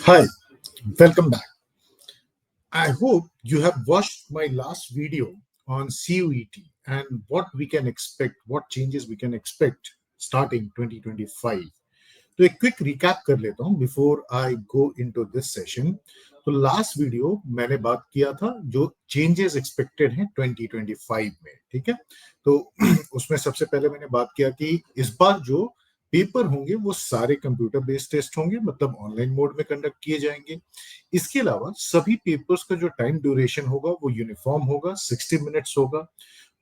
Hi, welcome back. I hope you have watched my last video on CUET and what we can expect, what changes we can expect starting 2025. तो एक quick recap कर लेता हूं before I go into this session. तो last video मैंने बात किया था जो चेंजेस एक्सपेक्टेड हैं 2025 में, ठीक है। तो उसमें सबसे पहले मैंने बात किया कि इस बार जो पेपर होंगे वो सारे कंप्यूटर बेस्ड टेस्ट होंगे, मतलब ऑनलाइन मोड में कंडक्ट किए जाएंगे। इसके अलावा सभी पेपर्स का जो टाइम ड्यूरेशन होगा वो यूनिफॉर्म होगा, 60 मिनट्स होगा।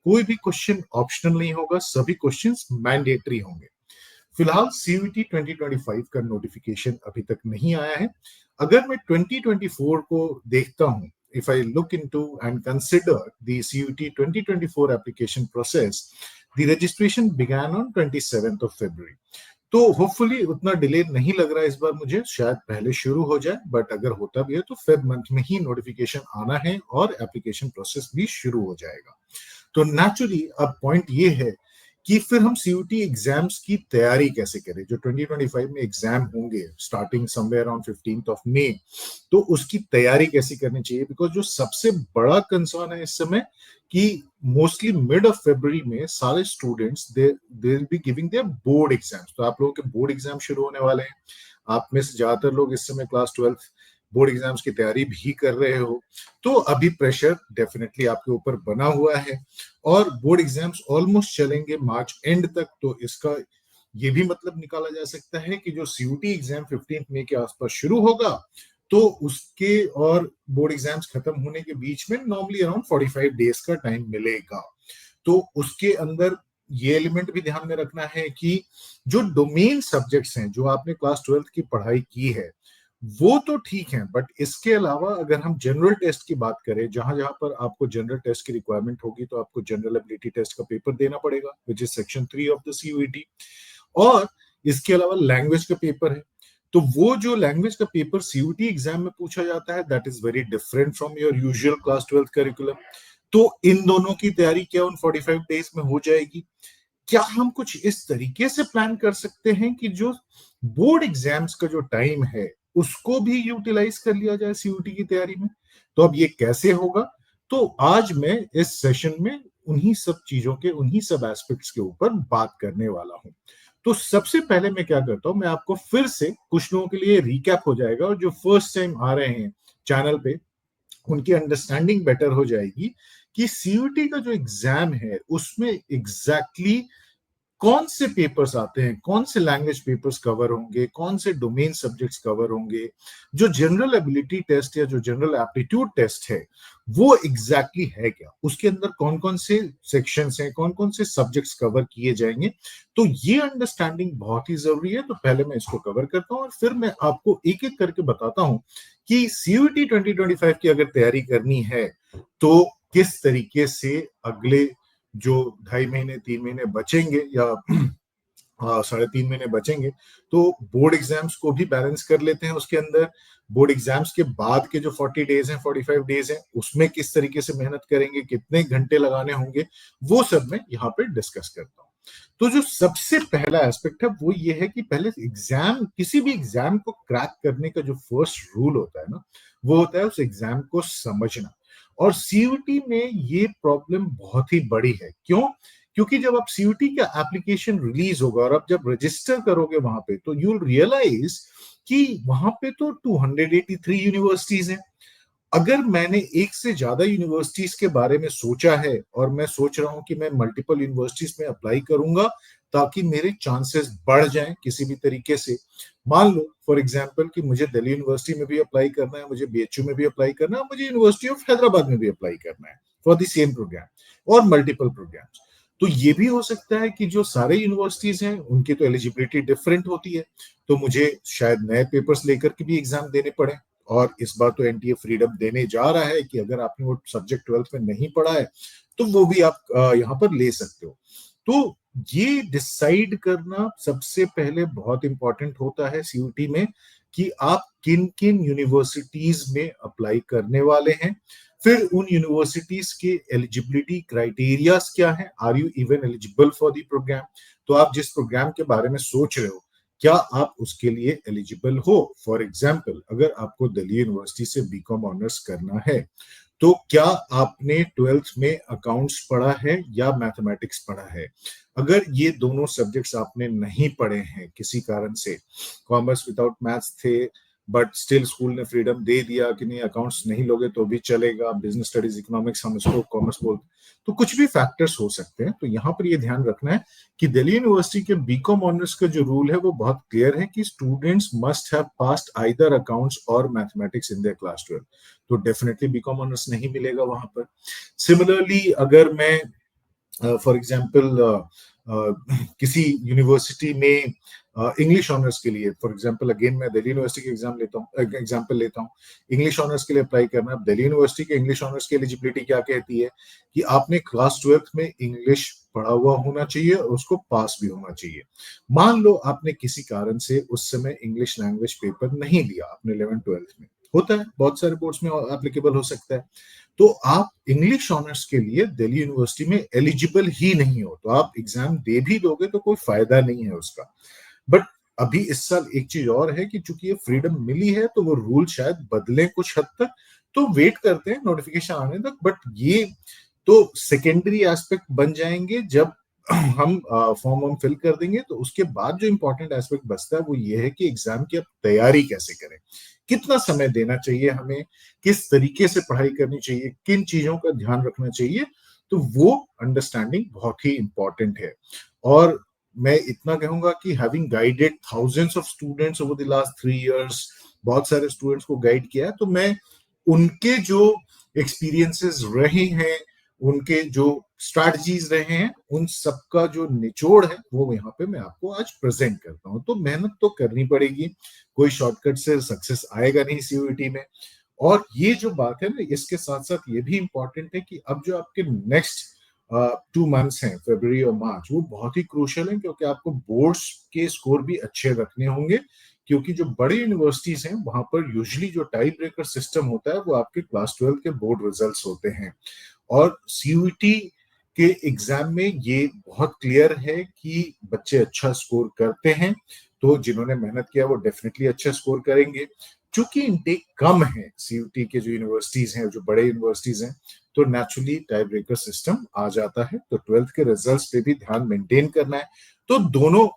कोई भी क्वेश्चन ऑप्शनल नहीं होगा, सभी क्वेश्चंस मैंडेटरी होंगे। फिलहाल सीयूईटी 2025 का नोटिफिकेशन अभी तक नहीं आया है। अगर मैं 2024 को देखता हूं, if I look into and consider the CUET 2024 application process, the registration began on 27th of February। तो होपफुली उतना डिले नहीं लग रहा है इस बार, मुझे शायद पहले शुरू हो जाए, बट अगर होता भी है तो फेब मंथ में ही नोटिफिकेशन आना है और एप्लीकेशन प्रोसेस भी शुरू हो जाएगा। तो नेचुरली अब पॉइंट ये है कि फिर हम सीयूटी एग्जाम्स की तैयारी कैसे करें, जो 2025 में एग्जाम होंगे starting somewhere around 15th of May। तो उसकी तैयारी कैसे करनी चाहिए, बिकॉज जो सबसे बड़ा कंसर्न है इस समय कि मोस्टली मिड ऑफ फरवरी में सारे students they will be giving their board exams. तो आप लोगों के बोर्ड एग्जाम शुरू होने वाले हैं। आप में से ज्यादातर लोग इस समय क्लास 12 बोर्ड एग्जाम्स की तैयारी भी कर रहे हो, तो अभी प्रेशर डेफिनेटली आपके ऊपर बना हुआ है और बोर्ड एग्जाम्स ऑलमोस्ट चलेंगे मार्च एंड तक। तो इसका ये भी मतलब निकाला जा सकता है कि जो सीयूटी एग्जाम 15 मई के आसपास शुरू होगा, तो उसके और बोर्ड एग्जाम्स खत्म होने के बीच में नॉर्मली अराउंड 45 डेज का टाइम मिलेगा। तो उसके अंदर ये एलिमेंट भी ध्यान में रखना है कि जो डोमेन सब्जेक्ट्स हैं, जो आपने क्लास 12 की पढ़ाई की है वो तो ठीक है, बट इसके अलावा अगर हम जनरल टेस्ट की बात करें, जहां जहां पर आपको जनरल टेस्ट की रिक्वायरमेंट होगी, तो आपको जनरल एबिलिटी टेस्ट का पेपर देना पड़ेगा, which is section 3 of the CUET. और इसके अलावा लैंग्वेज का पेपर है। तो वो जो लैंग्वेज का पेपर सीयूटी एग्जाम में पूछा जाता है, that is very different from your usual class 12 curriculum. तो इन दोनों की तैयारी क्या उन 45 डेज में हो जाएगी? क्या हम कुछ इस तरीके से प्लान कर सकते हैं कि जो बोर्ड एग्जाम्स का जो टाइम है उसको भी यूटिलाइज कर लिया जाए सीयूटी की तैयारी में? तो अब ये कैसे होगा? तो आज मैं इस सेशन में उन्हीं सब चीजों के, उन्हीं सब एस्पेक्ट्स के ऊपर बात करने वाला हूं। तो सबसे पहले मैं क्या करता हूं, मैं आपको फिर से कुछ लोगों के लिए रिकैप हो जाएगा, और जो फर्स्ट टाइम आ रहे हैं चैनल पे उनकी अंडरस्टैंडिंग बेटर हो जाएगी कि सीयूटी का जो एग्जाम है उसमें एग्जैक्टली exactly कौन से पेपर्स आते हैं, कौन से लैंग्वेज पेपर्स कवर होंगे, कौन से डोमेन सब्जेक्ट्स कवर होंगे। जो जनरल एबिलिटी टेस्ट या जो जनरल एप्टीट्यूड टेस्ट है वो एग्जैक्टली है क्या, उसके अंदर कौन कौन से सेक्शंस हैं, कौन कौन से सब्जेक्ट्स कवर किए जाएंगे। तो ये अंडरस्टैंडिंग बहुत ही जरूरी है। तो पहले मैं इसको कवर करता हूं और फिर मैं आपको एक एक करके बताता हूं कि सीयूटी 2025 की अगर तैयारी करनी है तो किस तरीके से अगले जो 2.5 महीने 3 महीने बचेंगे या 3.5 महीने बचेंगे, तो बोर्ड एग्जाम्स को भी बैलेंस कर लेते हैं उसके अंदर। बोर्ड एग्जाम्स के बाद के जो 40 डेज हैं, 45 डेज हैं, उसमें किस तरीके से मेहनत करेंगे, कितने घंटे लगाने होंगे, वो सब मैं यहाँ पे डिस्कस करता हूँ। तो जो सबसे पहला एस्पेक्ट है वो ये है कि पहले एग्जाम, किसी भी एग्जाम को क्रैक करने का जो फर्स्ट रूल होता है ना, वो होता है उस एग्जाम को समझना। और सीयूटी में ये प्रॉब्लम बहुत ही बड़ी है। क्यों? क्योंकि जब आप सीयूटी का एप्लीकेशन रिलीज होगा और आप जब रजिस्टर करोगे वहां पे, तो यू विल रियलाइज कि वहां पे तो 283 यूनिवर्सिटीज हैं। अगर मैंने एक से ज्यादा यूनिवर्सिटीज के बारे में सोचा है और मैं सोच रहा हूं कि मैं मल्टीपल यूनिवर्सिटीज में अप्लाई करूंगा ताकि मेरे चांसेस बढ़ जाएं किसी भी तरीके से। मान लो फॉर एग्जांपल कि मुझे दिल्ली यूनिवर्सिटी में भी अप्लाई करना है, मुझे बीएचयू में भी अप्लाई करना है, मुझे यूनिवर्सिटी ऑफ हैदराबाद में भी अप्लाई करना है फॉर द सेम प्रोग्राम और मल्टीपल प्रोग्राम्स। तो ये भी हो सकता है कि जो सारे यूनिवर्सिटीज हैं उनकी तो एलिजिबिलिटी डिफरेंट होती है, तो मुझे शायद नए पेपर्स लेकर के भी एग्जाम देने पड़े। और इस बार तो एनटीए फ्रीडम देने जा रहा है कि अगर आपने वो सब्जेक्ट 12th में नहीं पढ़ा है तो वो भी आप यहाँ पर ले सकते हो। तो ये डिसाइड करना सबसे पहले बहुत इंपॉर्टेंट होता है सीयूटी में कि आप किन किन यूनिवर्सिटीज में अप्लाई करने वाले हैं। फिर उन यूनिवर्सिटीज के एलिजिबिलिटी क्राइटेरियाज क्या है, are you even eligible for the programme. तो आप जिस प्रोग्राम के बारे में सोच रहे हो, क्या आप उसके लिए एलिजिबल हो। फॉर एग्जाम्पल, अगर आपको दिल्ली यूनिवर्सिटी से बीकॉम ऑनर्स करना है तो क्या आपने ट्वेल्थ में अकाउंट्स पढ़ा है या मैथमेटिक्स पढ़ा है। अगर ये दोनों सब्जेक्ट्स आपने नहीं पढ़े हैं किसी कारण से, कॉमर्स विदाउट मैथ्स थे बट स्टिल स्कूल ने फ्रीडम दे दिया कि नहीं अकाउंट्स नहीं लोगे तो भी चलेगा, बिजनेस स्टडीज इकोनॉमिक्स हम इसको कॉमर्स बोलते, तो कुछ भी फैक्टर्स हो सकते हैं। तो यहाँ पर ये ध्यान रखना है कि दिल्ली यूनिवर्सिटी के बीकॉम ऑनर्स का जो रूल है वो बहुत क्लियर है कि students must have passed either accounts और मैथमेटिक्स इन देयर क्लास 12। तो डेफिनेटली बीकॉम ऑनर्स नहीं मिलेगा वहां पर। सिमिलरली अगर मैं फॉर एग्जांपल किसी यूनिवर्सिटी में इंग्लिश ऑनर्स के लिए, फॉर एग्जांपल अगेन मैं दिल्ली यूनिवर्सिटी के एग्जांपल लेता हूँ, इंग्लिश ऑनर्स के लिए अप्लाई करना। अब दिल्ली यूनिवर्सिटी के इंग्लिश ऑनर्स की एलिजिबिलिटी क्या कहती है कि आपने क्लास 12th में इंग्लिश पढ़ा हुआ होना चाहिए और उसको पास भी होना चाहिए। मान लो आपने किसी कारण से उस समय इंग्लिश लैंग्वेज पेपर नहीं लिया आपने 11th-12th में, होता है बहुत सारे बोर्ड्स में एप्लीकेबल हो सकता है, तो आप इंग्लिश ऑनर्स के लिए दिल्ली यूनिवर्सिटी में एलिजिबल ही नहीं हो। तो आप एग्जाम दे भी दोगे तो कोई फायदा नहीं है उसका। बट अभी इस साल एक चीज और है कि चूंकि ये फ्रीडम मिली है तो वो रूल शायद बदले कुछ हद तक, तो वेट करते हैं नोटिफिकेशन आने तक। बट ये तो सेकेंडरी एस्पेक्ट बन जाएंगे जब हम फॉर्म वॉर्म फिल कर देंगे। तो उसके बाद जो इंपॉर्टेंट एस्पेक्ट बचता है वो ये है कि एग्जाम की अब तैयारी कैसे करें, कितना समय देना चाहिए हमें, किस तरीके से पढ़ाई करनी चाहिए, किन चीजों का ध्यान रखना चाहिए। तो वो अंडरस्टैंडिंग बहुत ही इंपॉर्टेंट है। और मैं इतना कहूंगा कि having guided thousands of students over the last 3 years, बहुत सारे स्टूडेंट्स को गाइड किया है, तो मैं उनके जो एक्सपीरियंसेस रहे हैं, उनके जो स्ट्रैटेजीज रहे हैं, उन सबका जो निचोड़ है वो यहाँ पे मैं आपको आज प्रेजेंट करता हूँ। तो मेहनत तो करनी पड़ेगी, कोई शॉर्टकट से सक्सेस आएगा नहीं सीयूईटी में। और ये जो बात है ना, इसके साथ साथ ये भी इंपॉर्टेंट है कि अब जो आपके नेक्स्ट 2 मंथ्स हैं, फरवरी और मार्च, वो बहुत ही क्रूशियल है क्योंकि आपको बोर्ड्स के स्कोर भी अच्छे रखने होंगे। क्योंकि जो बड़े यूनिवर्सिटीज हैं वहां पर यूजुअली जो टाई ब्रेकर सिस्टम होता है वो आपके क्लास 12 के बोर्ड रिजल्ट्स होते हैं। और सीयूईटी के एग्जाम में ये बहुत क्लियर है कि बच्चे अच्छा स्कोर करते हैं, तो जिन्होंने मेहनत किया वो डेफिनेटली अच्छा स्कोर करेंगे। चूंकि इनटेक कम है सीयूटी के जो यूनिवर्सिटीज हैं, जो बड़े यूनिवर्सिटीज हैं, तो नेचुरली टाई ब्रेकर सिस्टम आ जाता है। तो 12th के रिजल्ट्स पे भी ध्यान मेंटेन करना है। तो दोनों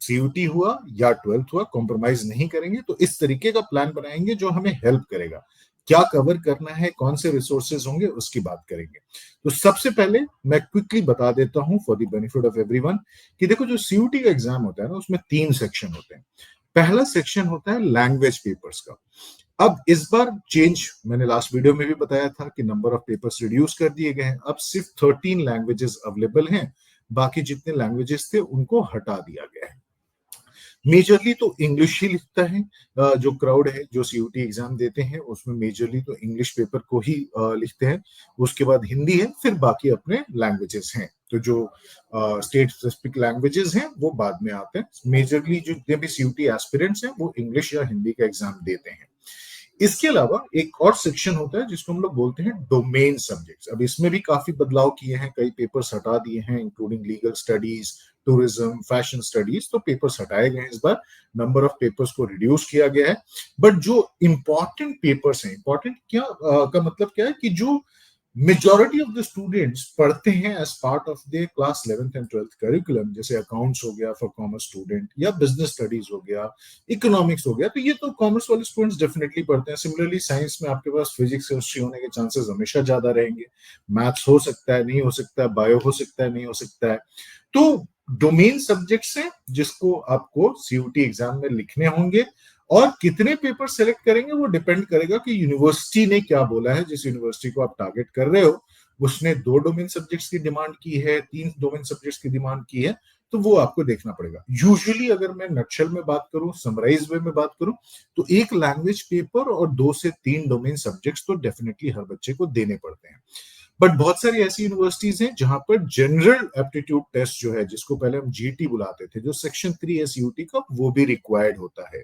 सीयूटी हुआ या 12th हुआ, कॉम्प्रोमाइज नहीं करेंगे। तो इस तरीके का प्लान बनाएंगे जो हमें हेल्प करेगा। क्या कवर करना है, कौन से रिसोर्सेज होंगे, उसकी बात करेंगे। तो सबसे पहले मैं क्विकली बता देता हूं for the benefit of everyone कि देखो, जो सीयूटी का एग्जाम होता है ना, उसमें 3 सेक्शन होते हैं। पहला सेक्शन होता है लैंग्वेज पेपर्स का। अब इस बार चेंज, मैंने लास्ट वीडियो में भी बताया था कि नंबर ऑफ पेपर्स रिड्यूस कर दिए गए हैं। अब सिर्फ 13 लैंग्वेजेस अवेलेबल हैं, बाकी जितने लैंग्वेजेस थे उनको हटा दिया गया है। मेजरली तो इंग्लिश ही लिखता है, जो क्राउड है जो सीयूटी एग्जाम देते हैं उसमें मेजरली तो इंग्लिश पेपर को ही लिखते हैं। उसके बाद हिंदी है, फिर बाकी अपने लैंग्वेजेस हैं। तो जो स्टेट स्पेसिफिक लैंग्वेजेस हैं वो बाद में आते हैं। मेजरली जो जितने भी सीयूटी एस्पिरेंट्स हैं वो इंग्लिश या हिंदी का एग्जाम देते हैं। इसके अलावा एक और सेक्शन होता है जिसको हम लोग बोलते हैं डोमेन सब्जेक्ट्स। अब इसमें भी काफी बदलाव किए हैं, कई पेपर्स हटा दिए हैं, including legal studies, tourism, fashion studies. तो पेपर्स हटाए गए हैं इस बार, नंबर ऑफ पेपर्स को रिड्यूस किया गया है। बट जो इंपॉर्टेंट पेपर्स हैं, इंपॉर्टेंट क्या का मतलब क्या है कि जो मेजॉरिटी ऑफ द स्टूडेंट्स पढ़ते हैं as part of the class 11th and 12th curriculum, जैसे अकाउंट्स हो गया फॉर कॉमर्स स्टूडेंट, या बिजनेस स्टडीज हो गया, इकोनॉमिक्स हो गया, तो ये तो कॉमर्स वाले स्टूडेंट्स डेफिनेटली पढ़ते हैं। सिमिलरली साइंस में आपके पास फिजिक्स हिस्ट्री होने के चांसेस हमेशा ज्यादा रहेंगे, मैथ्स हो सकता है, नहीं हो सकता है, बायो हो सकता है, नहीं हो सकता है। तो डोमेन सब्जेक्ट्स हैं जिसको आपको सीयूटी एग्जाम में लिखने होंगे। और कितने पेपर सेलेक्ट करेंगे वो डिपेंड करेगा कि यूनिवर्सिटी ने क्या बोला है। जिस यूनिवर्सिटी को आप टारगेट कर रहे हो उसने 2 डोमेन सब्जेक्ट्स की डिमांड की है, 3 डोमेन सब्जेक्ट्स की डिमांड की है, तो वो आपको देखना पड़ेगा। यूजुअली अगर मैं नटशल में बात करूं, समराइज वे में बात करूं, तो एक लैंग्वेज पेपर और 2 से 3 डोमेन सब्जेक्ट्स तो डेफिनेटली हर बच्चे को देने पड़ते हैं। बट बहुत सारी ऐसी यूनिवर्सिटीज हैं जहां पर जनरल एप्टीट्यूड टेस्ट जो है, जिसको पहले हम जीटी बुलाते थे, जो सेक्शन 3 एसयूटी का, वो भी रिक्वायर्ड होता है।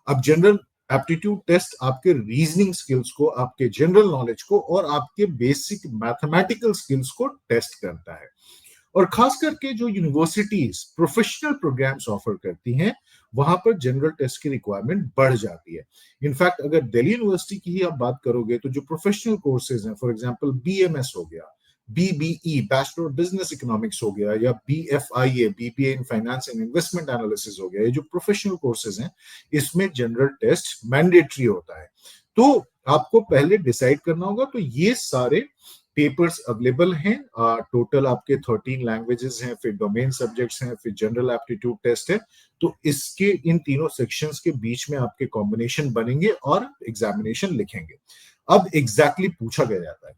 अब जनरल एप्टीट्यूड टेस्ट आपके रीजनिंग स्किल्स को, आपके जनरल नॉलेज को और आपके बेसिक मैथमेटिकल स्किल्स को टेस्ट करता है। और खास करके जो यूनिवर्सिटीज प्रोफेशनल प्रोग्राम्स ऑफर करती हैं वहां पर जनरल टेस्ट की रिक्वायरमेंट बढ़ जाती है। इनफैक्ट अगर दिल्ली यूनिवर्सिटी की ही आप बात करोगे तो जो प्रोफेशनल कोर्सेज हैं, फॉर एग्जांपल बीएमएस हो गया, बीबीई बैचलर बिजनेस इकोनॉमिक्स हो गया, या BFIA BBA in finance and investment analysis हो गया, ये जो प्रोफेशनल कोर्सेज हैं इसमें जनरल टेस्ट मैंडेटरी होता है। तो आपको पहले डिसाइड करना होगा। तो ये सारे पेपर्स अवेलेबल हैं। टोटल आपके 13 लैंग्वेजेस हैं, फिर डोमेन सब्जेक्ट्स हैं, फिर जनरल एप्टीट्यूड टेस्ट है। तो इसके इन तीनों सेक्शंस के बीच में आपके कॉम्बिनेशन बनेंगे और एग्जामिनेशन लिखेंगे। अब एग्जैक्टली पूछा गया जाता है,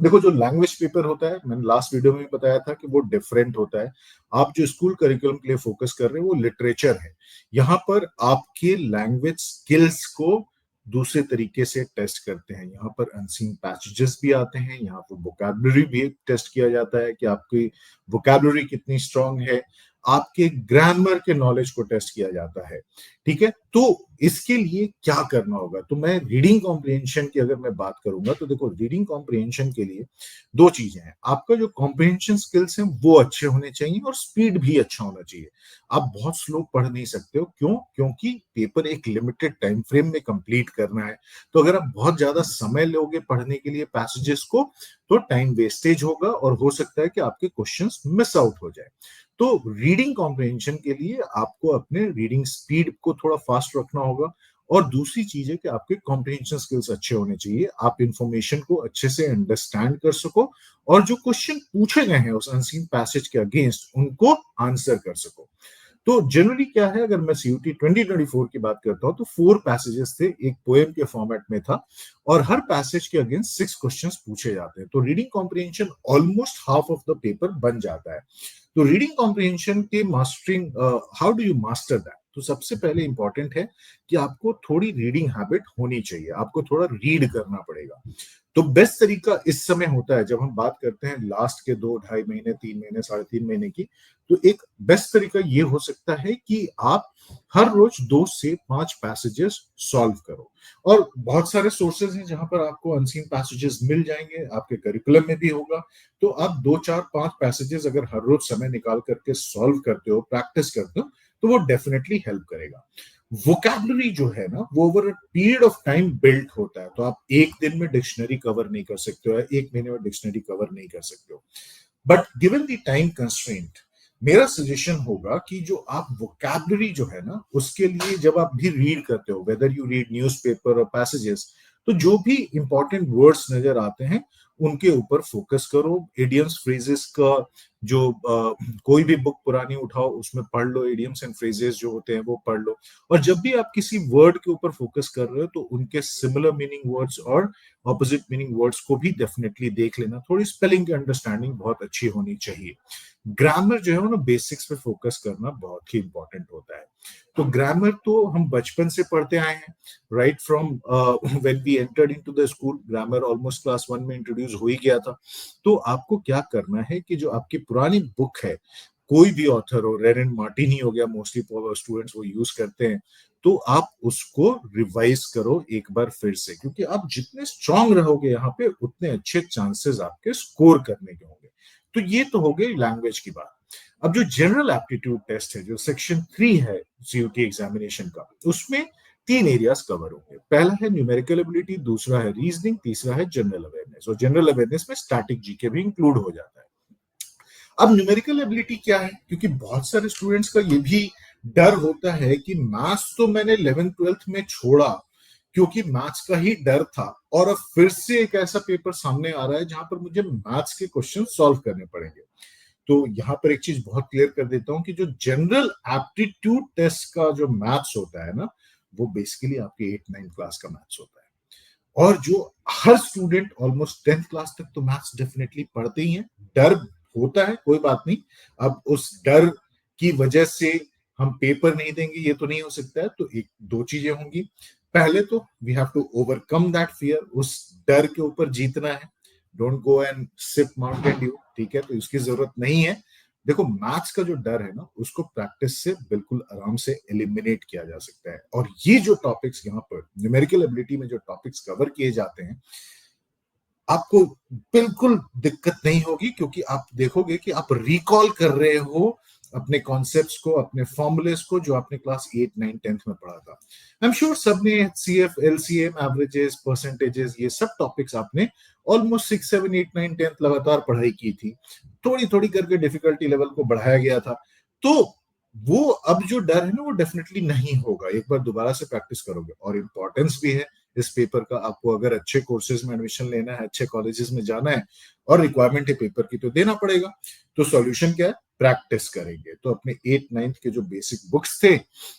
देखो जो लैंग्वेज पेपर होता है, मैंने लास्ट वीडियो में भी बताया था कि वो डिफरेंट होता है। आप जो स्कूल करिकुलम के लिए फोकस कर रहे हैं वो लिटरेचर है। यहाँ पर आपके लैंग्वेज स्किल्स को दूसरे तरीके से टेस्ट करते हैं। यहाँ पर अनसीन पैसेजेस भी आते हैं, यहाँ पर वोकैबुलरी भी टेस्ट किया जाता है कि आपकी वोकैबुलरी कितनी स्ट्रांग है, आपके ग्रामर के नॉलेज को टेस्ट किया जाता है। ठीक है, तो इसके लिए क्या करना होगा? तो मैं रीडिंग कॉम्प्रिहेंशन की अगर मैं बात करूंगा तो देखो, रीडिंग कॉम्प्रिहेंशन के लिए दो चीजें हैं। आपका जो कॉम्प्रिहेंशन स्किल्स हैं वो अच्छे होने चाहिए और स्पीड भी अच्छा होना चाहिए। आप बहुत स्लो पढ़ नहीं सकते हो। क्यों? क्योंकि पेपर एक लिमिटेड टाइम फ्रेम में कंप्लीट करना है। तो अगर आप बहुत ज्यादा समय लोगे पढ़ने के लिए पैसेजेस को तो टाइम वेस्टेज होगा और हो सकता है कि आपके क्वेश्चंस मिस आउट हो जाए। तो रीडिंग कॉम्प्रिहेंशन के लिए आपको अपने रीडिंग स्पीड को थोड़ा फास्ट रखना होगा। और दूसरी चीज है कि आपके कॉम्प्रिहेंशन स्किल्स अच्छे होने चाहिए, आप इंफॉर्मेशन को अच्छे से अंडरस्टैंड कर सको और जो क्वेश्चन पूछे गए हैं उस अनसीन पैसेज के अगेंस्ट उनको आंसर कर सको। तो जनरली क्या है, अगर मैं सीयूटी 2024 की बात करता हूं तो 4 पैसेजेस थे, एक पोएम के फॉर्मेट में था और हर पैसेज के अगेंस्ट 6 क्वेश्चंस पूछे जाते हैं। तो reading comprehension almost half of the paper बन जाता है। तो रीडिंग कॉम्प्रिहेंशन के mastering, how do you master that? तो सबसे पहले इंपॉर्टेंट है कि आपको थोड़ी रीडिंग हैबिट होनी चाहिए, आपको थोड़ा रीड करना पड़ेगा। तो बेस्ट तरीका इस समय होता है जब हम बात करते हैं लास्ट के 2 ढाई महीने 3 महीने 3.5 महीने की, तो एक बेस्ट तरीका ये हो सकता है कि आप हर रोज 2 से 5 पैसेजेस सॉल्व करो। और बहुत सारे सोर्सेज हैं जहां पर आपको अनसीन पैसेजेस मिल जाएंगे, आपके करिकुलम में भी होगा। तो आप 2 4 5 पैसेजेस अगर हर रोज समय निकाल करके सॉल्व करते हो, प्रैक्टिस करते हो, तो वो डेफिनेटली हेल्प करेगा। वोकैबुलरी जो है ना वो over a period of time built होता है। तो आप एक दिन में डिक्शनरी कवर नहीं कर सकते हो, एक महीने में डिक्शनरी कवर नहीं कर सकते हो। But given the time constraint, मेरा सजेशन होगा कि जो आप वोकैबुलरी जो है ना उसके लिए जब आप भी रीड करते हो, वेदर यू रीड न्यूज़पेपर और पैसेजेस, तो जो भी इंपॉर्टेंट वर्ड्स नजर आते हैं उनके ऊपर फोकस करो। इडियम्स फ्रेजेस का जो कोई भी बुक पुरानी उठाओ उसमें पढ़ लो, इडियम्स एंड फ्रेजेस जो होते हैं वो पढ़ लो। और जब भी आप किसी वर्ड के ऊपर फोकस कर रहे हो तो उनके सिमिलर मीनिंग वर्ड्स और ऑपोजिट मीनिंग वर्ड्स को भी डेफिनेटली देख लेना। थोड़ी स्पेलिंग की अंडरस्टैंडिंग बहुत अच्छी होनी चाहिए। ग्रामर जो है वो ना बेसिक्स पे फोकस करना बहुत ही इंपॉर्टेंट होता है। तो ग्रामर तो हम बचपन से पढ़ते आए हैं, right from when we entered into the school, grammar almost class 1 में इंट्रोड्यूस हो ही गया था। तो आपको क्या करना है कि जो आपकी पुरानी बुक है, कोई भी ऑथर हो, रेरेन मार्टिन ही हो गया, मोस्टली स्टूडेंट्स वो यूज करते हैं, तो आप उसको रिवाइज करो एक बार फिर से, क्योंकि आप जितने स्ट्रांग रहोगे यहाँ पे उतने अच्छे चांसेस आपके स्कोर करने के होंगे। तो ये तो हो गई लैंग्वेज की बात। अब जो जनरल एप्टीट्यूड टेस्ट है, जो सेक्शन 3 है सीयूटी एग्जामिनेशन का, उसमें 3 एरियाज कवर होंगे। पहला है न्यूमेरिकल एबिलिटी, दूसरा है रीजनिंग, तीसरा है जनरल अवेयरनेस। और जनरल अवेयरनेस में स्टैटिक जीके भी इंक्लूड हो जाता है। अब न्यूमेरिकल एबिलिटी क्या है? क्योंकि बहुत सारे स्टूडेंट्स का ये भी डर होता है कि मैथ्स तो मैंने 11th-12th में छोड़ा क्योंकि मैथ्स का ही डर था, और अब फिर से एक ऐसा पेपर सामने आ रहा है जहां पर मुझे मैथ्स के क्वेश्चन सॉल्व करने पड़ेंगे। तो यहाँ पर एक चीज बहुत क्लियर कर देता हूं कि जो जनरल एप्टीट्यूड टेस्ट का जो मैथ्स होता है ना, वो बेसिकली आपके 8th-9th क्लास का मैथ्स होता है। और जो हर स्टूडेंट ऑलमोस्ट 10th क्लास तक तो मैथ्स डेफिनेटली पढ़ते ही हैं। डर होता है, कोई बात नहीं। अब उस डर की वजह से हम पेपर नहीं देंगे ये तो नहीं हो सकता है। तो एक दो चीजें होंगी। पहले तो we have to overcome that fear, उस डर के ऊपर जीतना है। Don't go and sip Mountain Dew, ठीक है? तो इसकी जरूरत नहीं है। देखो, मैथ्स का जो डर है ना उसको प्रैक्टिस से बिल्कुल आराम से एलिमिनेट किया जा सकता है। और ये जो टॉपिक्स यहाँ पर न्यूमेरिकल एबिलिटी में जो टॉपिक्स कवर किए जाते हैं, आपको बिल्कुल दिक्कत नहीं होगी, क्योंकि आप देखोगे कि आप रिकॉल कर रहे हो अपने कॉन्सेप्ट्स को, अपने फॉर्मूलेस को जो आपने क्लास 8, 9, 10th में पढ़ा था। आई एम श्योर सबने CF, LCM, एवरेजेस, परसेंटेजेस, ये सब टॉपिक्स आपने ऑलमोस्ट 6, 7, 8, 9, 10th लगातार पढ़ाई की थी। थोड़ी थोड़ी करके डिफिकल्टी लेवल को बढ़ाया गया था। तो वो अब जो डर है ना, वो डेफिनेटली नहीं होगा एक बार दोबारा से प्रैक्टिस करोगे। और इंपॉर्टेंस भी है इस पेपर का, आपको अगर अच्छे कोर्सेज में एडमिशन लेना है, अच्छे कॉलेजेस में जाना है और रिक्वायरमेंट है पेपर की, तो देना पड़ेगा। तो सॉल्यूशन क्या है? प्रैक्टिस करेंगे। तो अपने 8, 9th के जो बेसिक बुक्स थे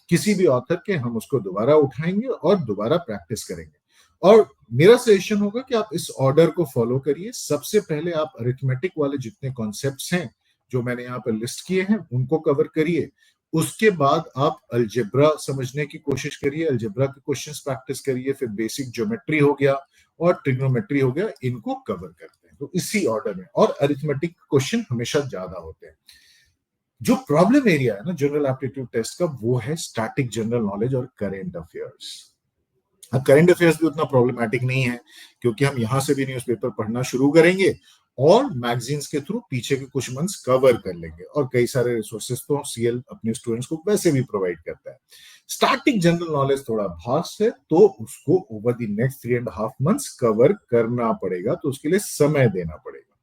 किसी भी ऑथर के, हम उसको दोबारा उठाएंगे और दोबारा प्रैक्टिस करेंगे। और मेरा सजेशन होगा कि आप इस ऑर्डर को फॉलो करिए। सबसे पहले आप अरिथमेटिक वाले जितने कॉन्सेप्ट्स हैं जो मैंने यहाँ पर लिस्ट किए हैं उनको कवर करिए। उसके बाद आप अलजेब्रा समझने की कोशिश करिए, अलजेब्रा के क्वेश्चंस प्रैक्टिस करिए, फिर बेसिक ज्योमेट्री हो गया और ट्रिग्नोमेट्री हो गया, इनको कवर करते हैं। तो इसी ऑर्डर में, और अरिथमेटिक क्वेश्चन हमेशा ज्यादा होते हैं। जो प्रॉब्लम एरिया है ना जनरल एप्टीट्यूड टेस्ट का, वो है स्टैटिक जनरल नॉलेज और करेंट अफेयर्स। अब करेंट अफेयर्स भी उतना प्रॉब्लमैटिक नहीं है, क्योंकि हम यहां से भी न्यूज़पेपर पढ़ना शुरू करेंगे और मैगजीन्स के थ्रू पीछे के कुछ मंथ्स कवर कर लेंगे, और कई सारे रिसोर्सेज तो CL अपने स्टूडेंट्स को वैसे भी प्रोवाइड करता है। स्टैटिक जनरल नॉलेज थोड़ा भास्ट है, तो उसको over the next 3.5 months cover करना पड़ेगा, तो उसके लिए समय देना पड़ेगा।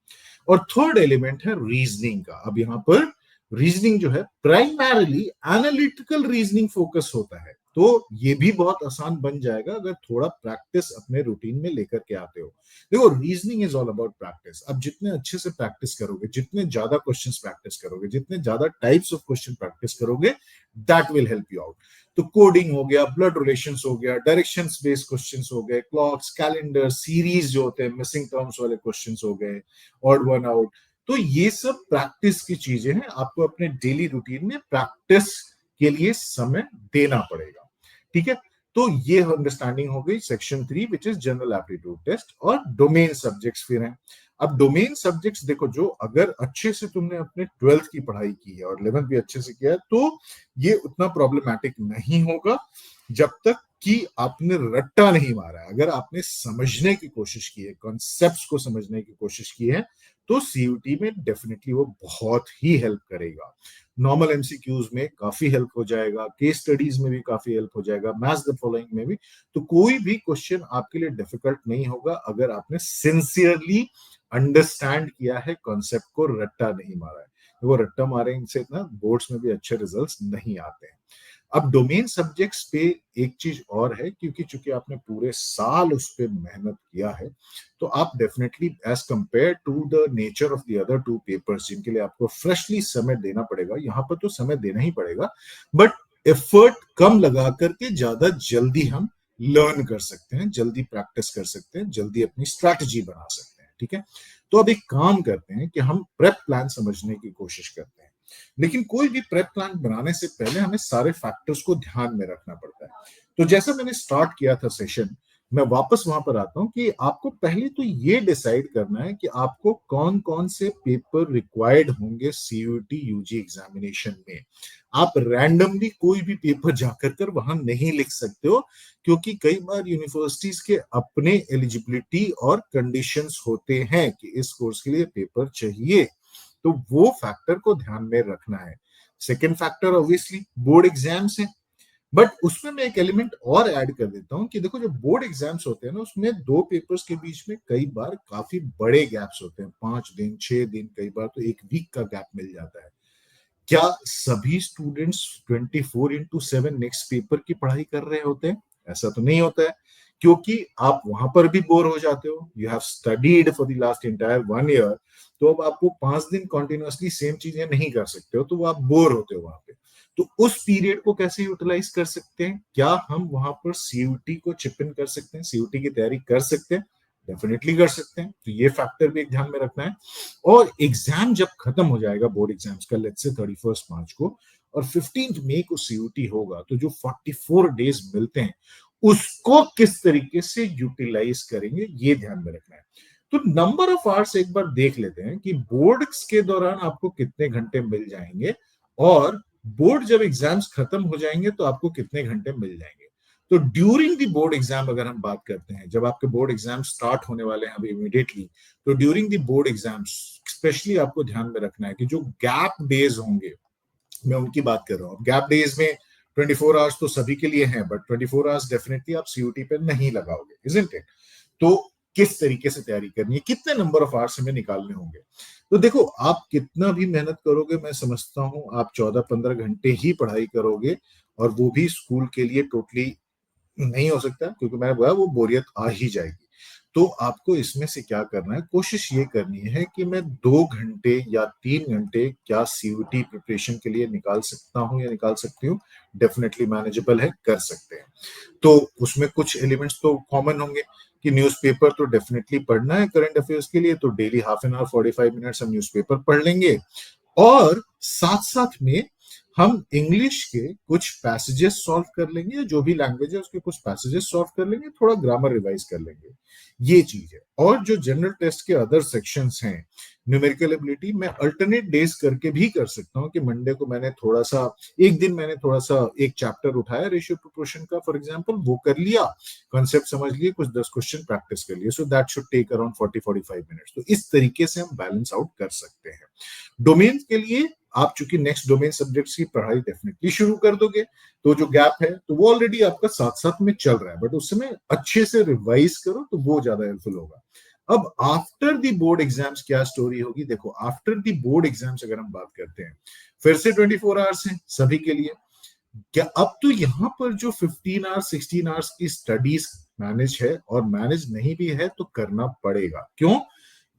और थर्ड एलिमेंट है रीजनिंग का। अब यहाँ पर रीजनिंग जो है प्राइमरली एनालिटिकल रीजनिंग फोकस होता है, तो ये भी बहुत आसान बन जाएगा अगर थोड़ा प्रैक्टिस अपने रूटीन में लेकर के आते हो। देखो, reasoning is all about practice. अब जितने अच्छे से प्रैक्टिस करोगे, जितने ज्यादा क्वेश्चंस प्रैक्टिस करोगे, जितने ज्यादा टाइप्स ऑफ क्वेश्चन प्रैक्टिस करोगे, that will help you out. तो कोडिंग हो गया, ब्लड रिलेशंस हो गया, डायरेक्शंस बेस्ड क्वेश्चंस हो गए, क्लॉक्स, कैलेंडर, सीरीज जो होते हैं, मिसिंग टर्म्स वाले क्वेश्चंस हो गए, ऑड वन आउट। तो ये सब प्रैक्टिस की चीजें हैं, आपको अपने डेली रूटीन में प्रैक्टिस के लिए समय देना पड़ेगा। ठीक है, तो ये अंडरस्टैंडिंग हो गई section 3 which is general aptitude test. और डोमेन सब्जेक्ट्स फिर हैं। अब डोमेन सब्जेक्ट्स देखो, जो अगर अच्छे से तुमने अपने 12th की पढ़ाई की है और 11th भी अच्छे से किया है, तो ये उतना प्रॉब्लमैटिक नहीं होगा जब तक कि आपने रट्टा नहीं मारा है। अगर आपने समझने की कोशिश की है, कॉन्सेप्ट्स को समझने की कोशिश की है, तो सीयूटी में डेफिनेटली वो बहुत ही हेल्प करेगा। नॉर्मल एमसीक्यूज में काफी हेल्प हो जाएगा, केस स्टडीज में भी काफी हेल्प हो जाएगा, मैच द फॉलोइंग में भी। तो कोई भी क्वेश्चन आपके लिए डिफिकल्ट नहीं होगा अगर आपने सिंसियरली अंडरस्टैंड किया है, कॉन्सेप्ट को रट्टा नहीं मारा है। वो रट्टा मारने से ना बोर्ड्स में भी अच्छे रिजल्ट्स नहीं आते हैं। अब डोमेन सब्जेक्ट्स पे एक चीज और है, क्योंकि चूंकि आपने पूरे साल उस पर मेहनत किया है, तो आप definitely as compare to the nature of the other 2 papers जिनके लिए आपको फ्रेशली समय देना पड़ेगा, यहाँ पर तो समय देना ही पड़ेगा, बट एफर्ट कम लगा करके ज्यादा जल्दी हम लर्न कर सकते हैं, जल्दी प्रैक्टिस कर सकते हैं, जल्दी अपनी स्ट्रैटेजी बना सकते हैं। ठीक है, तो अब एक काम करते हैं कि हम प्रेप प्लान समझने की कोशिश करते हैं। लेकिन कोई भी प्रेप प्लान बनाने से पहले हमें सारे फैक्टर्स को ध्यान में रखना पड़ता है। तो जैसा मैंने स्टार्ट किया था सेशन, मैं वापस वहां पर आता हूं कि आपको पहले तो ये डिसाइड करना है कि आपको कौन कौन से पेपर रिक्वायर्ड होंगे सीयूटी यूजी एग्जामिनेशन में। आप रैंडमली कोई भी पेपर जाकर कर वहां नहीं लिख सकते हो, क्योंकि कई बार यूनिवर्सिटीज के अपने एलिजिबिलिटी और कंडीशंस होते हैं कि इस कोर्स के लिए पेपर चाहिए, तो वो फैक्टर को ध्यान में रखना है। Second factor obviously board exams हैं, बट उसमें मैं एक एलिमेंट और ऐड कर देता हूं कि देखो, जो बोर्ड एग्जाम्स होते हैं ना, उसमें 2 पेपर्स के बीच में कई बार काफी बड़े गैप्स होते हैं, 5 दिन, 6 दिन, कई बार तो 1 वीक का गैप मिल जाता है। क्या सभी स्टूडेंट्स 24/7 नेक्स्ट पेपर की पढ़ाई कर रहे होते हैं? ऐसा तो नहीं होता है, क्योंकि आप वहां पर भी बोर हो जाते हो। You have studied for the last entire 1 year, तो अब आपको 5 दिन कॉन्टिन्यूअसली सेम चीजें नहीं कर सकते हो, तो वो आप बोर होते हो वहां पे। तो उस पीरियड को कैसे यूटिलाइज कर सकते हैं? क्या हम वहां पर सीयूटी को चिप इन कर सकते हैं, सीयूटी की तैयारी कर सकते हैं? डेफिनेटली कर सकते हैं। तो ये फैक्टर भी एक ध्यान में रखना है। और एग्जाम जब खत्म हो जाएगा बोर्ड एग्जाम्स का, लेट्स से 31 मार्च को, और 15 मई को सीयूटी होगा, तो जो 44 डेज मिलते हैं उसको किस तरीके से यूटिलाइज करेंगे, ये ध्यान में रखना है। तो नंबर ऑफ आवर्स एक बार देख लेते हैं कि बोर्ड्स के दौरान आपको कितने घंटे मिल जाएंगे, और बोर्ड जब एग्जाम्स खत्म हो जाएंगे तो आपको कितने घंटे मिल जाएंगे। तो ड्यूरिंग द बोर्ड एग्जाम अगर हम बात करते हैं, जब आपके बोर्ड एग्जाम स्टार्ट होने वाले हैं अभी इमीडिएटली, तो during the board exams specially आपको ध्यान में रखना है कि जो गैप डेज होंगे, मैं उनकी बात कर रहा हूँ। गैप डेज में 24 आवर्स तो सभी के लिए हैं, बट 24 आवर्स डेफिनेटली आप सीयूटी पे नहीं लगाओगे, इजंट इट? तो किस तरीके से तैयारी करनी है, कितने नंबर ऑफ आवर्स हमें निकालने होंगे? तो देखो, आप कितना भी मेहनत करोगे, मैं समझता हूं आप 14-15 घंटे ही पढ़ाई करोगे, और वो भी स्कूल के लिए टोटली नहीं हो सकता, क्योंकि मैंने बोला वो बोरियत आ ही जाएगी। तो आपको इसमें से क्या करना है, कोशिश ये करनी है कि मैं 2 घंटे या 3 घंटे क्या सीयूटी प्रिपरेशन के लिए निकाल सकता हूँ या निकाल सकती हूँ। डेफिनेटली मैनेजेबल है, कर सकते हैं। तो उसमें कुछ एलिमेंट्स तो कॉमन होंगे कि न्यूज़पेपर तो डेफिनेटली पढ़ना है करंट अफेयर्स के लिए, तो daily half an hour 45 minutes हम न्यूज़पेपर पढ़ लेंगे, और साथ साथ में हम इंग्लिश के कुछ पैसेजेस सॉल्व कर लेंगे, जो भी लैंग्वेज है उसके कुछ पैसेजेस सॉल्व कर लेंगे, थोड़ा ग्रामर रिवाइज कर लेंगे, ये चीज है। और जो जनरल टेस्ट के अदर सेक्शंस हैं, न्यूमेरिकल एबिलिटी, मैं अल्टरनेट डेज करके भी कर सकता हूँ कि मंडे को मैंने थोड़ा सा, एक दिन मैंने थोड़ा सा एक चैप्टर उठाया रेशियो प्रोपोर्शन का फॉर एग्जांपल, वो कर लिया, कॉन्सेप्ट समझ लिए, कुछ 10 क्वेश्चन प्रैक्टिस कर लिए, so that should take around 40-45 minutes. तो इस तरीके से हम बैलेंस आउट कर सकते हैं। डोमेन के लिए आप चूंकि नेक्स्ट डोमेन सब्जेक्ट्स की पढ़ाई डेफिनेटली शुरू कर दोगे, तो जो गैप है तो वो ऑलरेडी आपका साथ साथ में चल रहा है, बट उस समय अच्छे से रिवाइज करो तो वो ज्यादा हेल्पफुल होगा। अब आफ्टर द बोर्ड एग्जाम्स क्या स्टोरी होगी? देखो, आफ्टर द बोर्ड एग्जाम्स अगर हम बात करते हैं, फिर से 24 आवर्स हैं सभी के लिए। क्या अब तो यहाँ पर जो 15 आवर्स 16 आवर्स की स्टडीज मैनेज है, और मैनेज नहीं भी है तो करना पड़ेगा। क्यों?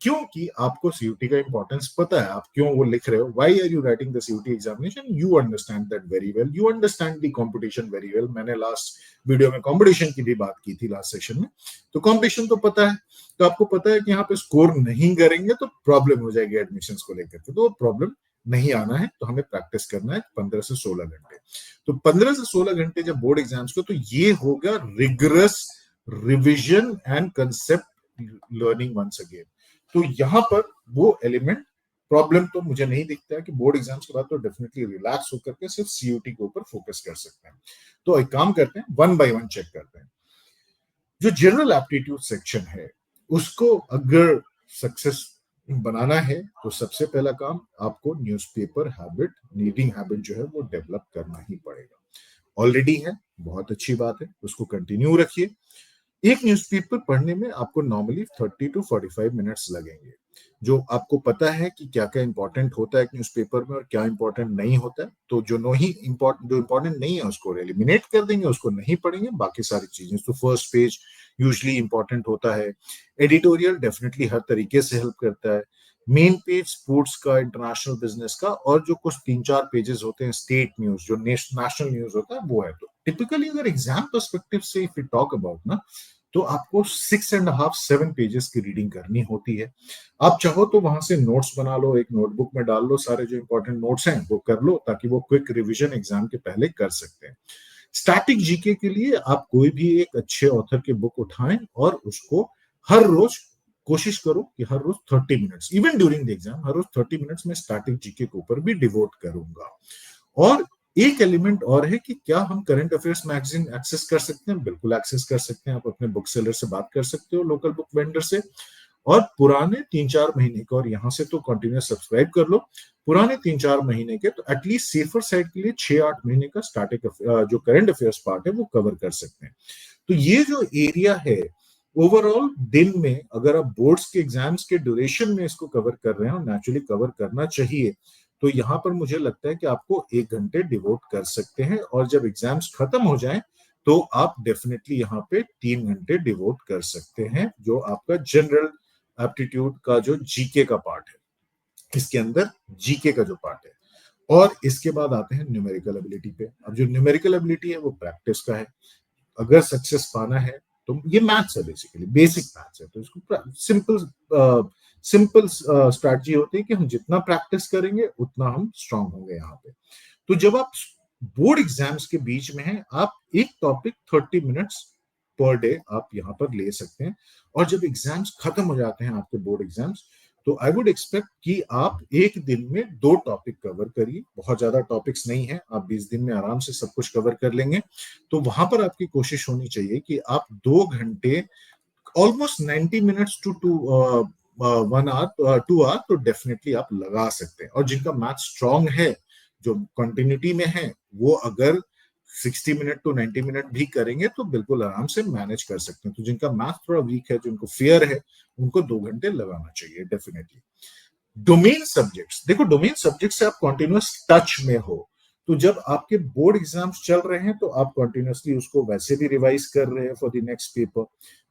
क्योंकि आपको सीयूटी का इंपॉर्टेंस पता है, आप क्यों वो लिख रहे हो, why are you writing the CUET examination, you understand that very well, you understand the competition very well. मैंने लास्ट वीडियो में कंपटीशन की भी बात की थी, लास्ट सेशन में। तो कंपटीशन तो पता है, तो आपको पता है कि यहाँ पे स्कोर नहीं करेंगे तो प्रॉब्लम हो जाएगी एडमिशन को लेकर के, तो प्रॉब्लम नहीं आना है, तो हमें प्रैक्टिस करना है 15 से 16 घंटे। तो 15 से 16 घंटे जब बोर्ड एग्जाम्स को, तो ये होगा rigorous revision and concept learning once again. तो यहां पर वो एलिमेंट, प्रॉब्लम तो मुझे नहीं दिखता है कि बोर्ड एग्जाम्स के बाद तो डेफिनेटली रिलैक्स होकर के सिर्फ सीयूटी के ऊपर फोकस कर सकते हैं। तो एक काम करते हैं, वन बाय वन चेक करते हैं। जो जनरल एप्टीट्यूड सेक्शन है, उसको अगर सक्सेस बनाना है तो सबसे पहला काम आपको न्यूज़पेपर हैबिट, रीडिंग हैबिट जो है वो डेवलप करना ही पड़ेगा। ऑलरेडी है, बहुत अच्छी बात है, उसको कंटिन्यू रखिए। एक न्यूज़पेपर पढ़ने में आपको नॉर्मली 30 टू 45 मिनट्स लगेंगे। जो आपको पता है कि क्या क्या इंपॉर्टेंट होता है एक न्यूज़पेपर में और क्या इंपॉर्टेंट नहीं होता है, तो जो इंपॉर्टेंट नहीं है उसको एलिमिनेट कर देंगे, उसको नहीं पढ़ेंगे, बाकी सारी चीजें। तो फर्स्ट पेज यूजली इंपॉर्टेंट होता है, एडिटोरियल डेफिनेटली हर तरीके से हेल्प करता है, मेन पेज स्पोर्ट्स का, इंटरनेशनल बिजनेस का, और जो कुछ 3-4 पेजेस होते हैं स्टेट न्यूज, जो नेशनल न्यूज होता है वो है। तो टिपिकली अगर एग्जाम पर्सपेक्टिव से इफ यू टॉक अबाउट ना, तो आपको 6.5-7 पेजेस की रीडिंग करनी होती है। आप चाहो तो वहां से नोट्स बना लो, एक नोटबुक में डाल लो, सारे जो इंपॉर्टेंट नोट्स हैं वो कर लो, ताकि वो क्विक रिवीजन एग्जाम के पहले कर सकते हैं। स्टैटिक जीके के लिए आप कोई भी एक अच्छे ऑथर की बुक उठाएं और उसको हर रोज कोशिश करो कि हर रोज 30 minutes, even during the exam हर रोज 30 मिनट्स में स्टैटिक जीके के ऊपर भी डिवोट करूंगा। और एक एलिमेंट और है कि क्या हम करंट अफेयर्स मैगजीन एक्सेस कर सकते हैं? बिल्कुल एक्सेस कर सकते हैं। आप अपने बुक सेलर से बात कर सकते हो, लोकल बुक वेंडर से, और पुराने 3-4 महीने के, और यहाँ से तो कंटिन्यूस सब्सक्राइब कर लो, पुराने 3-4 महीने के, तो एटलीस्ट सेफर साइड के लिए 6-8 महीने का स्टैटिक जो करंट अफेयर्स पार्ट है वो कवर कर सकते हैं। तो ये जो एरिया है ओवरऑल, दिन में अगर आप बोर्ड्स के एग्जाम्स के ड्यूरेशन में इसको कवर कर रहे हैं, और नेचुरली कवर करना चाहिए, तो यहां पर मुझे लगता है कि आपको 1 घंटे डिवोट कर सकते हैं, और जब एग्जाम्स खत्म हो जाएं तो आप डेफिनेटली यहाँ पे 3 घंटे डिवोट कर सकते हैं, जो आपका जनरल एप्टीट्यूड का जो जीके का पार्ट है, इसके अंदर जीके का जो पार्ट है। और इसके बाद आते हैं न्यूमेरिकल एबिलिटी पे। अब जो न्यूमेरिकल एबिलिटी है वो प्रैक्टिस का है। अगर सक्सेस पाना है तो ये मैथ्स है, बेसिकली बेसिक मैथ्स है, तो इसको सिंपल स्ट्रैटेजी होती है कि हम जितना प्रैक्टिस करेंगे उतना हम स्ट्रांग होंगे यहाँ पे। तो जब आप बोर्ड एग्जाम्स के बीच में हैं, आप एक टॉपिक 30 मिनट्स पर डे आप यहाँ पर ले सकते हैं, और जब एग्जाम्स खत्म हो जाते हैं आपके बोर्ड एग्जाम्स, तो आई वुड एक्सपेक्ट कि आप एक दिन में 2 टॉपिक कवर करिए। बहुत ज्यादा टॉपिक्स नहीं है, आप 20 दिन में आराम से सब कुछ कवर कर लेंगे। तो वहां पर आपकी कोशिश होनी चाहिए कि आप 2 घंटे, almost 90 minutes to 1 hour 2 hour तो डेफिनेटली आप लगा सकते हैं। और जिनका मैथ स्ट्रांग है जो कंटिन्यूटी में है वो अगर 60 मिनट टू 90 मिनट भी करेंगे तो बिल्कुल आराम से मैनेज कर सकते हैं। तो जिनका मैथ थोड़ा वीक है, जिनको फियर है, उनको 2 घंटे लगाना चाहिए डेफिनेटली। डोमेन सब्जेक्ट्स, देखो डोमेन सब्जेक्ट से आप कॉन्टिन्यूस टच में हो, तो जब आपके बोर्ड एग्जाम्स चल रहे हैं तो आप कॉन्टिन्यूसली उसको वैसे भी रिवाइज कर रहे हैं फॉर द नेक्स्ट पेपर,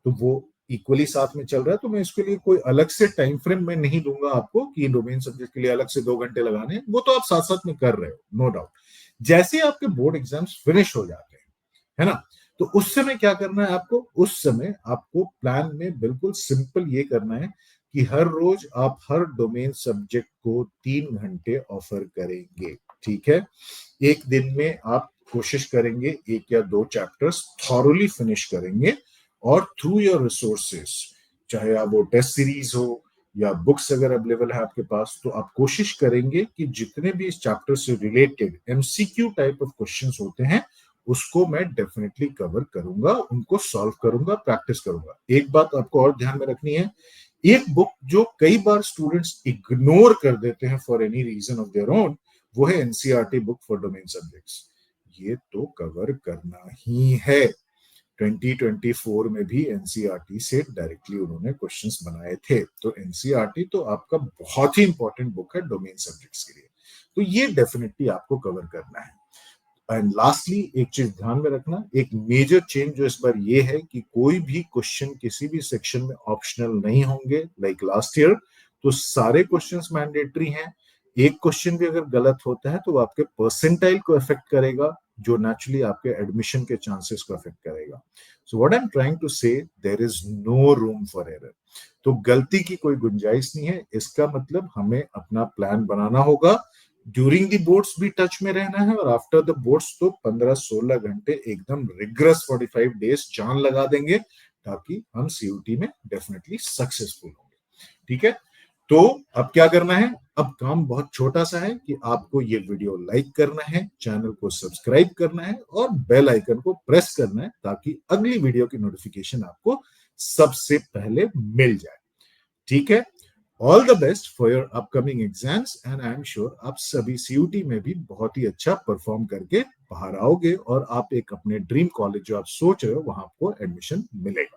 तो वो इक्वली साथ में चल रहा है। तो मैं इसके लिए कोई अलग से टाइम फ्रेम में नहीं दूंगा आपको कि डोमेन सब्जेक्ट के लिए अलग से 2 घंटे लगाने हैं, वो तो आप साथ साथ में कर रहे हो नो डाउट। जैसे आपके बोर्ड एग्जाम्स फिनिश हो जाते हैं, है ना, तो उस समय क्या करना है आपको, उस समय आपको प्लान में बिल्कुल सिंपल ये करना है कि हर रोज आप हर डोमेन सब्जेक्ट को 3 घंटे ऑफर करेंगे। ठीक है, एक दिन में आप कोशिश करेंगे 1 या 2 चैप्टर्स थॉरली फिनिश करेंगे, और थ्रू योर रिसोर्सेस, चाहे आप वो टेस्ट सीरीज हो या बुक्स अगर अवेलेबल है आपके पास, तो आप कोशिश करेंगे कि जितने भी इस चैप्टर से related MCQ type of questions होते हैं उसको मैं डेफिनेटली कवर करूंगा, उनको सॉल्व करूंगा, प्रैक्टिस करूंगा। एक बात आपको और ध्यान में रखनी है, एक बुक जो कई बार स्टूडेंट्स इग्नोर कर देते हैं for any reason of their own, वो है NCERT book for domain subjects. ये तो कवर करना ही है। 2024 में भी एनसीईआरटी से डायरेक्टली उन्होंने क्वेश्चंस बनाए थे, तो एनसीईआरटी तो आपका बहुत ही इंपॉर्टेंट बुक है डोमेन सब्जेक्ट्स के लिए, तो ये डेफिनेटली आपको कवर करना है। एंड लास्टली एक चीज ध्यान में रखना, एक मेजर चेंज जो इस बार ये है कि कोई भी क्वेश्चन किसी भी सेक्शन में ऑप्शनल नहीं होंगे लाइक लास्ट ईयर, तो सारे क्वेश्चंस मैंडेटरी हैं। एक क्वेश्चन भी अगर गलत होता है तो वो आपके परसेंटाइल को अफेक्ट करेगा, जो नेचुरली आपके एडमिशन के चांसेस को अफेक्ट करेगा। So what I am trying to say, there is no room for error. तो गलती की कोई गुंजाइश नहीं है। इसका मतलब हमें अपना प्लान बनाना होगा, ड्यूरिंग द बोर्ड्स भी टच में रहना है, और आफ्टर द बोर्ड्स तो 15-16 घंटे एकदम रिग्रस 45 डेज जान लगा देंगे, ताकि हम सीयूटी में डेफिनेटली सक्सेसफुल होंगे। ठीक है, तो अब क्या करना है, अब काम बहुत छोटा सा है कि आपको ये वीडियो लाइक करना है, चैनल को सब्सक्राइब करना है और बेल आइकन को प्रेस करना है, ताकि अगली वीडियो की नोटिफिकेशन आपको सबसे पहले मिल जाए। ठीक है, all the best for your upcoming exams, and I am sure आप सभी सीयूटी में भी बहुत ही अच्छा परफॉर्म करके बाहर आओगे, और आप एक अपने ड्रीम कॉलेज जो आप सोच रहे हो वहां आपको एडमिशन मिलेगा।